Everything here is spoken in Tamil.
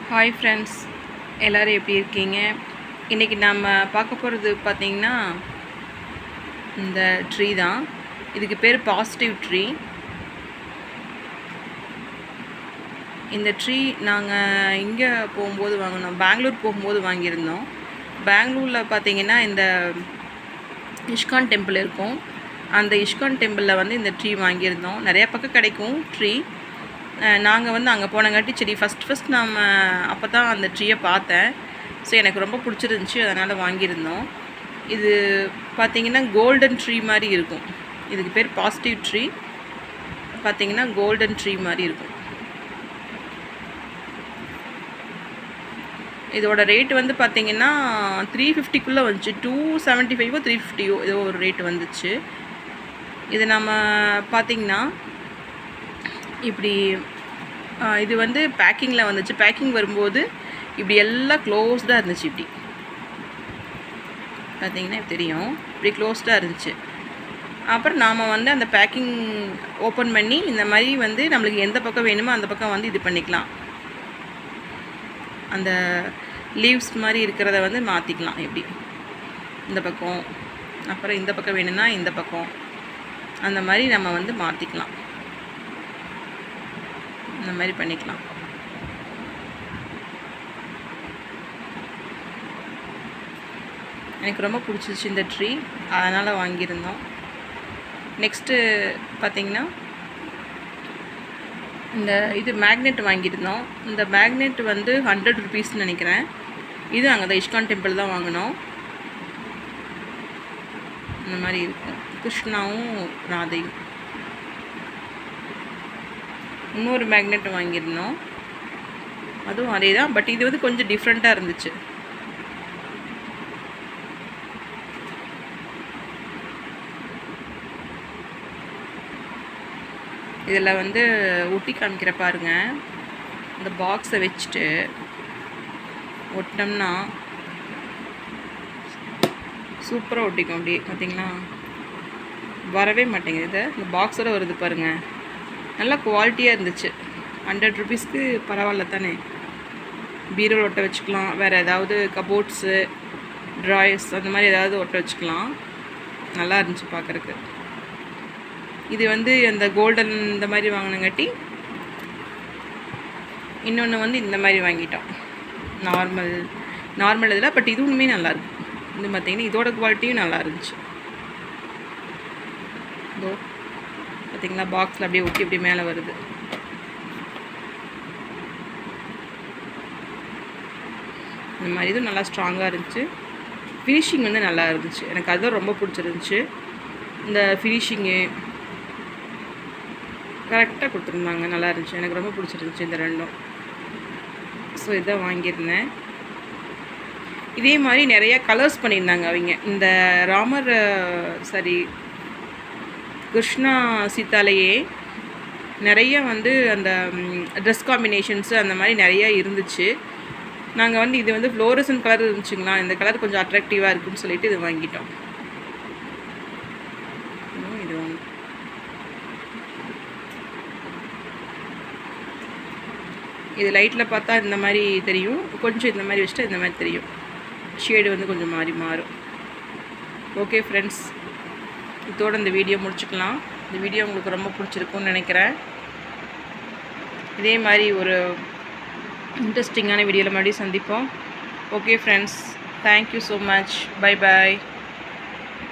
ஹாய் ஃப்ரெண்ட்ஸ், எல்லோரும் எப்படி இருக்கீங்க? இன்றைக்கி நம்ம பார்க்க போகிறது பார்த்திங்கன்னா இந்த ட்ரீ தான். இதுக்கு பேர் பாசிட்டிவ் ட்ரீ. இந்த ட்ரீ நாங்கள் இங்கே போகும்போது வாங்கினோம், பெங்களூர் போகும்போது வாங்கியிருந்தோம். பெங்களூரில் பார்த்திங்கன்னா இந்த இஸ்கான் டெம்பிள் இருக்கும். அந்த இஸ்கான் டெம்பிளில் வந்து இந்த ட்ரீ வாங்கியிருந்தோம். நிறையா பக்கம் கிடைக்கும் ட்ரீ. நாங்கள் அங்கே போனங்காட்டி சரி ஃபஸ்ட் நம்ம அப்போ தான் அந்த ட்ரீயை பார்த்தேன். ஸோ எனக்கு ரொம்ப பிடிச்சிருந்துச்சி, அதனால் வாங்கியிருந்தோம். இது பார்த்திங்கன்னா கோல்டன் ட்ரீ மாதிரி இருக்கும். இதுக்கு பேர் பாசிட்டிவ் ட்ரீ. பார்த்திங்கன்னா கோல்டன் ட்ரீ மாதிரி இருக்கும். இதோட ரேட் வந்து பார்த்திங்கன்னா 350க்குள்ளே வந்துச்சு. 275 350 ஏதோ ஒரு ரேட் வந்துச்சு. இது நம்ம பார்த்திங்கன்னா இப்படி இது வந்து பேக்கிங்கில் வந்துச்சு. பேக்கிங் வரும்போது இப்படி எல்லாம் க்ளோஸ்டாக இருந்துச்சு. இப்படி பார்த்திங்கன்னா தெரியும், இப்படி க்ளோஸ்டாக இருந்துச்சு. அப்புறம் நாம் வந்து அந்த பேக்கிங் ஓப்பன் பண்ணி இந்த மாதிரி வந்து நம்மளுக்கு எந்த பக்கம் வேணுமோ அந்த பக்கம் வந்து இது பண்ணிக்கலாம். அந்த லீவ்ஸ் மாதிரி இருக்கிறத வந்து மாற்றிக்கலாம். எப்படி இந்த பக்கம், அப்புறம் இந்த பக்கம் வேணும்னா இந்த பக்கம், அந்த மாதிரி நம்ம வந்து மாற்றிக்கலாம். இந்த மாதிரி பண்ணிக்கலாம். எனக்கு ரொம்ப பிடிச்சிருச்சு இந்த ட்ரீ, அதனால் வாங்கியிருந்தோம். நெக்ஸ்ட்டு பார்த்திங்கன்னா இந்த இது மேக்னெட் வாங்கியிருந்தோம். இந்த மேக்னெட் வந்து 100 ருபீஸ்ன்னு நினைக்கிறேன். இது அங்கே தான் இஸ்கான் டெம்பிள் தான் வாங்கினோம். இந்த மாதிரி இருக்கும், கிருஷ்ணாவும் ராதையும். இன்னொரு மேக்னெட் வாங்கியிருந்தோம், அதுவும் அதே தான். பட் இது வந்து கொஞ்சம் டிஃப்ரெண்ட்டாக இருந்துச்சு. இதில் வந்து ஒட்டி காமிக்கிற பாருங்க. இந்த பாக்ஸை வச்சுட்டு ஒட்டினோம்னா சூப்பராக ஒட்டிக்கும். அப்படியே பார்த்திங்களா, வரவே மாட்டேங்குது. இந்த பாக்ஸோட வருது பாருங்கள். நல்லா குவாலிட்டியாக இருந்துச்சு. 100 ருபீஸ்க்கு பரவாயில்ல தானே. பீரோவில் ஒட்ட வச்சுக்கலாம், வேறு ஏதாவது கபோர்ட்ஸு, ட்ராயர்ஸ் அந்த மாதிரி ஏதாவது ஒட்ட வச்சுக்கலாம். நல்லா இருந்துச்சு பார்க்குறக்கு. இது வந்து அந்த கோல்டன் இந்த மாதிரி வாங்கினங்காட்டி இன்னொன்று வந்து இந்த மாதிரி வாங்கிட்டோம். நார்மல் இதில். பட் இதுவுமே நல்லாயிருக்கும். இது பார்த்திங்கன்னா இதோட குவாலிட்டியும் நல்லா இருந்துச்சு. இதோ பார்த்திங்களா, பாக்ஸில் அப்படியே ஒட்டி அப்படியே மேலே வருது. இந்த மாதிரி இதுவும் நல்லா ஸ்ட்ராங்காக இருந்துச்சு. ஃபினிஷிங் வந்து நல்லா இருந்துச்சு. எனக்கு அதுதான் ரொம்ப பிடிச்சிருந்துச்சி. இந்த ஃபினிஷிங்கு கரெக்டாக கொடுத்துருந்தாங்க, நல்லா இருந்துச்சு. எனக்கு ரொம்ப பிடிச்சிருந்துச்சி இந்த ரெண்டும். ஸோ இதான் வாங்கியிருந்தேன். இதே மாதிரி நிறையா கலர்ஸ் பண்ணியிருந்தாங்க அவங்க. இந்த ராமர் சாரி கிருஷ்ணா சீதாலேயே நிறைய வந்து அந்த ட்ரெஸ் காம்பினேஷன்ஸு அந்த மாதிரி நிறையா இருந்துச்சு. நாங்கள் வந்து இது வந்து ஃப்ளோரசன் கலர் இருந்துச்சுங்களா, இந்த கலர் கொஞ்சம் அட்ராக்டிவாக இருக்குன்னு சொல்லிட்டு இது வாங்கிட்டோம். இது ஒன்று. இது லைட்டில் பார்த்தா இந்த மாதிரி தெரியும், கொஞ்சம் இந்த மாதிரி வச்சுட்டா இந்த மாதிரி தெரியும். ஷேடு வந்து கொஞ்சம் மாறும். ஓகே ஃப்ரெண்ட்ஸ், இதோடு இந்த வீடியோ முடிச்சுக்கலாம். இந்த வீடியோ உங்களுக்கு ரொம்ப பிடிச்சிருக்குன்னு நினைக்கிறேன். இதே மாதிரி ஒரு இன்ட்ரெஸ்டிங்கான வீடியோவில் மறுபடியும் சந்திப்போம். Okay friends, thank you so much. Bye bye.